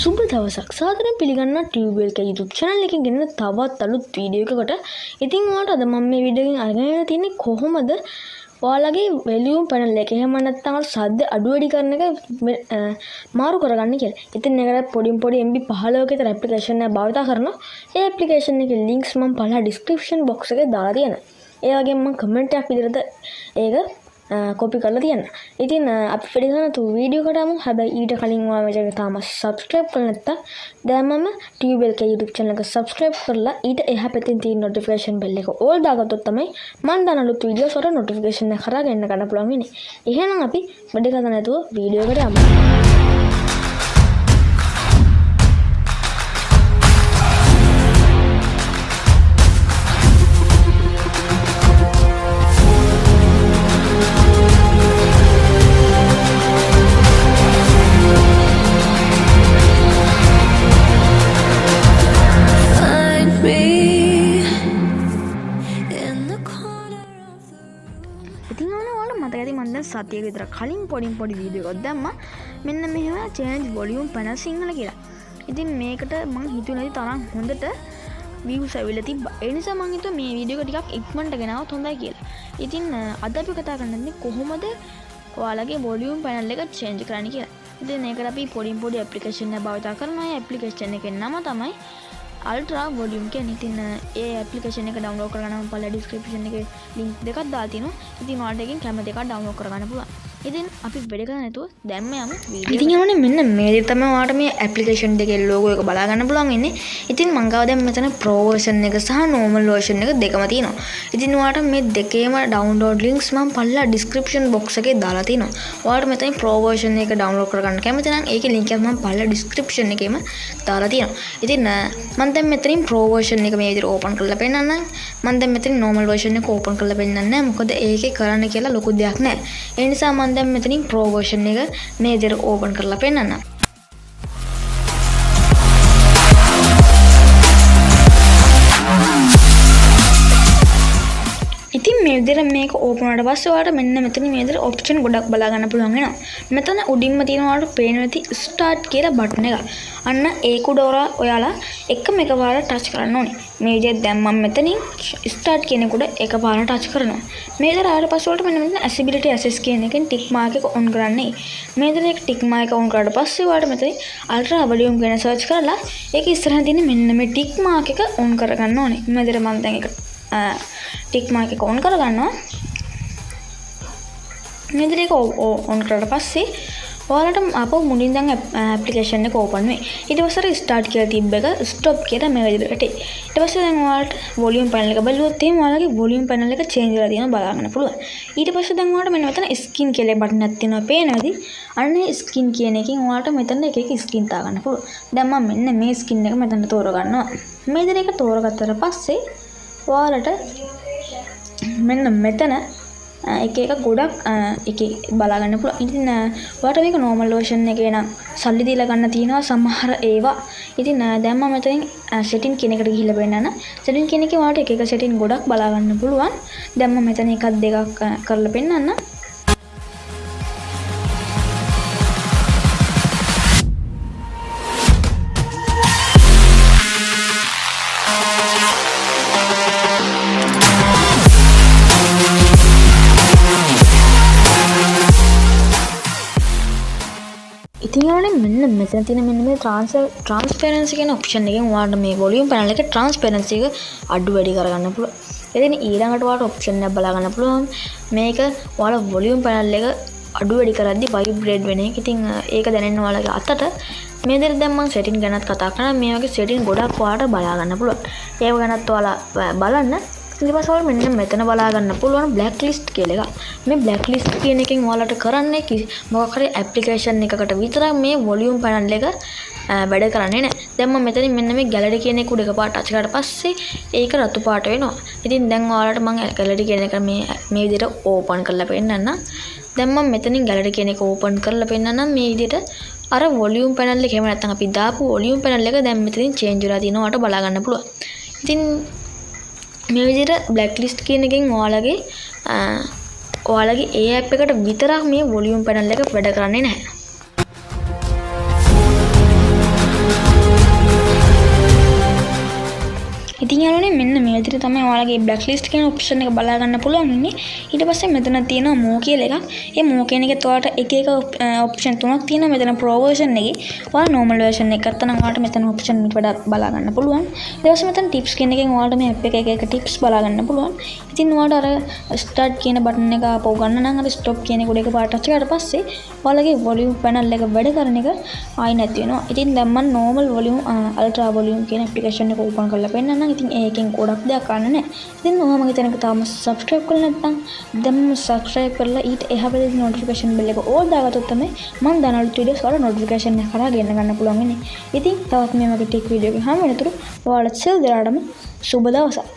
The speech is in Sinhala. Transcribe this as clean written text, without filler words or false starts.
සුබ දවසක් සාදරයෙන් පිළිගන්නවා TUBI YouTube channel එකකින් ගෙන තවත් අලුත් වීඩියෝ එකකට. ඉතින් ඔයාලට අද මම මේ වීඩියෝ එකෙන් අරගෙන තියෙන්නේ කොහොමද ඔයාලගේ වොලියුම් පැනල් එක එහෙම නැත්නම් සද්ද අඩු වැඩි කරන එක මාරු කරගන්න කියලා. ඉතින් ඒකට පොඩි MB 15ක විතර ඇප්ලිකේෂන් එක භාවිත කරනවා. ඒ ඇප්ලිකේෂන් එකේ links මම පහළ description box එකේ දාලා තියෙනවා. ඒ වගේම මම කමෙන්ට් එකක් විදිහට ඒක කොපි කරලා තියන්න. ඉතින් අපි පිළිගන්න තු වීඩියෝ එකට යමු. හැබැයි ඊට කලින් ඔයාලා මේ channel එක තාම subscribe කරලා නැත්නම් දැන් මම TUBI YouTube channel එක subscribe කරලා ඊට එහා පැත්තෙන් තියෙන notification bell එක all දාගත්තොත් තමයි මම දාන අලුත් වීඩියෝස් වල notification එක කරා ගන්න පුළුවන් වෙන්නේ. එහෙනම් අපි වැඩ කරන්න නැතුව වීඩියෝ එකට යමු. සතිය විතර කලින් පොඩි වීඩියෝ එකක් දැම්මා. මෙන්න මෙහෙම change volume panel සිංහල කියලා. ඉතින් මේකට මම හිතුවේ නැති තරම් හොඳට views ඇවිල්ලා තිබ්බා. ඒ නිසා මම හිතුවා මේ වීඩියෝ එක ටිකක් ඉක්මනට ගෙනාවොත් හොඳයි කියලා. ඉතින් අද අපි කතා කරන්නේ කොහොමද ඔයාලගේ volume panel එක change කරන්න කියලා. ඉතින් මේකට අපි පොඩි application එක භාවිත කරනවා. ඒ application එකේ නම තමයි ultra volume කියන්නේ. ඉතින් ඒ application එක download කරගන්න මම පළල description එකේ link දෙකක් දාලා තිනවා. ඉතින් ඔයාලට එකෙන් කැමති එකක් download කරගන්න පුළුවන්. ඉතින් අපි වැඩ කරන්න නැතුව දැන්ම යමු වීඩියෝ. ඉතින් යන්නේ මෙන්න මේ විදිහට තමයි ඔයාලට මේ application දෙකේ logo එක බලා ගන්න පුළුවන් ඉන්නේ. ඉතින් මම ගාව දැන් මෙතන pro version එක සහ normal version එක දෙකම තියෙනවා. ඉතින් ඔයාලට මේ දෙකේම download links මම පළල description box එකේ දාලා තිනවා. ඔයාලට මෙතන pro version එක download කරගන්න කැමති නම් ඒකේ link එක මම පළල description එකේම දාලා තියෙනවා. ඉතින් මම දැන් මෙතනින් pro version එක මේ විදිහට open කරලා පෙන්නන්නම්. මම දැන් මෙතනින් normal version එක open කරලා පෙන්නන්නේ නැහැ. මොකද ඒකේ කරන්න කියලා ලොකු දෙයක් නැහැ. ඒ නිසා මම දැන් මෙතනින් pro version එක මේ විදිහට open කරලා පෙන්නන්නම්. ඉතින් මේ විදිහට මේක open වුණාට පස්සේ ඔයාලට මෙන්න මෙතන මේ විදිහට option ගොඩක් බලා ගන්න පුළුවන් වෙනවා. මෙතන උඩින්ම තියෙන ඔයාලට පේන ඇති start කියලා button එක. අන්න ඒක උඩ ඔයාලා එකම එකපාරට touch කරන්න ඕනේ. මේ විදිහට දැන් මම මෙතනින් start කියන එක උඩ එකපාරට touch කරනවා. මේ විදිහට ආවට පස්සේ ඔයාලට මෙන්න මෙතන accessibility access කියන එකෙන් tick mark එක on කරන්නේ. මේ විදිහට tick mark එක on කරාට පස්සේ ඔයාලට මෙතන ultra volume ගැන search කරලා ඒක ඉස්සරහින් තියෙන මෙන්න මේ tick mark එක on කරගන්න ඕනේ. මේ විදිහට මම දැන් ඒක tick mark එක on කරගන්නවා. මේ විදිහට on කරලා පස්සේ ඔයාලට ආපහු මුලින් දැන් application එක open වෙයි. ඊට පස්සේ start කියලා තිබ්බ එක stop කියලා මේ විදිහට. ඊට පස්සේ දැන් ඔයාලට volume panel එක බලුවොත් එහෙනම් ඔයාලගේ volume panel එක change වෙලා තියෙනවා බලා ගන්න පුළුවන්. ඊට පස්සේ දැන් ඔයාලට මෙන්න මෙතන skin කියලා බටන් එකක් තියෙනවා පේනවාද? අන්නේ skin කියන එකෙන් ඔයාලට මෙතන එක skin තා ගන්න පුළුවන්. දැන් මම මෙන්න මේ skin එක මෙතන තෝරගන්නවා. මේ විදිහට එක තෝරගත්තට පස්සේ ඔයාලට මෙන්න මෙතන එක ගොඩක් එකේ බලා ගන්න පුළුවන්. ඉතින් ඔයාලට මේක normal version එකේ නම් සල්ලි දීලා ගන්න තියෙනවා සමහර ඒවා. ඉතින් දැන් මම මෙතනින් setting කියන එකට ගිහිල්ලා බලන්න. setting කියන එකේ ඔයාලට එක setting ගොඩක් බලා ගන්න පුළුවන්. දැන් මම මෙතන එකක් දෙකක් කරලා පෙන්නන්න. ඉතින් මෙන්න මෙතන තියෙන මෙන්න මේ transparency කියන option එකෙන් ඔයාලට මේ volume panel එකේ transparency එක අඩු වැඩි කරගන්න පුළුවන්. එදින ඊළඟට ඔයාලට option එකක් බලා ගන්න පුළුවන්. මේක ඔයාලා volume panel එක අඩු වැඩි කරද්දි vibrate වෙන එක. ඉතින් ඒක දැනෙන්න ඔයාලගේ අතට මේ විදිහට දැන් මම setting ගැනත් කතා කරනවා. මේ වගේ setting ගොඩක් ඔයාලට බලා ගන්න පුළුවන්. ඒක ගැනත් ඔයාලා බලන්න. ඊට පස්සේ ඔයාලා මෙන්න මෙතන බලා ගන්න පුළුවන් blacklist කියලා එකක්. මේ blacklist කියන එකෙන් ඔයාලට කරන්නේ මොකක් හරි application එකකට විතරක් මේ volume panel එක වැඩ කරන්නේ නැහැ. දැන් මම මෙතනින් මෙන්න මේ gallery කියන එක උඩ එකපාරට touch කරාට පස්සේ ඒක රතු පාට වෙනවා. ඉතින් දැන් ඔයාලට මම gallery කියන එක මේ විදිහට open කරලා පෙන්නන්නම්. දැන් මම මෙතනින් gallery කියන එක open කරලා පෙන්නන්නම් මේ විදිහට අර volume panel එක එහෙම නැත්නම් අපි දාපු volume panel එක දැන් මෙතනින් change වෙලා තියෙනවා. ඔයාලට බලා ගන්න පුළුවන්. ඉතින් මේ විදිහට blacklist කියන එකෙන් ඔයාලගේ ඒ app එකට විතරක් මේ volume panel එක වැඩ කරන්නේ නැහැ. ඉතින් යාළුවනේ මෙන්න මේ විදිහට තමයි ඔයාලගේ blacklist කියන option එක බලා ගන්න පුළුවන් ඉන්නේ. ඊට පස්සේ මෙතන තියෙනවා more කියලා එකක්. ඒ more කියන එකේ ඔයාලට එක එක option තුනක් තියෙනවා. මෙතන pro version එකේ ඔයාලා normal version එක ගත්තා නම් ඔයාලට මෙතන option ඊට වඩා බලා ගන්න පුළුවන්. ඊට පස්සේ මෙතන tips කියන එකෙන් ඔයාලට මේ app එකේ එක එක tips බලා ගන්න පුළුවන්. ඉතින් ඔයාලට අර start කියන button එක ආපහු ගන්න නම් අර stop කියන එක උඩ එකපාරට touch කරාට පස්සේ ඔයාලගේ volume panel එක වැඩ කරන එක ආයි නැති වෙනවා. ඉතින් දැන් මම normal volume ultra volume කියන application එක open කරලා පෙන්නන්නම්. ඉතින් ඒකෙන් ගොඩක් දෙයක් ගන්න නැහැ. ඉතින් ඔයා මගේ channel එක තාම subscribe කරලා නැත්නම් දැන්ම subscribe කරලා ඊට එහා පැත්තේ notification bell එක all දාගත්තොත් තමයි මම දාන videos වල notification එක කරා ගෙන්න ගන්න පුළුවන් වෙන්නේ. ඉතින් තවත් මේ වගේ tech video එකක් හම් වෙනතුරු ඔයාලට සිල් දරාටම සුබ දවසක්.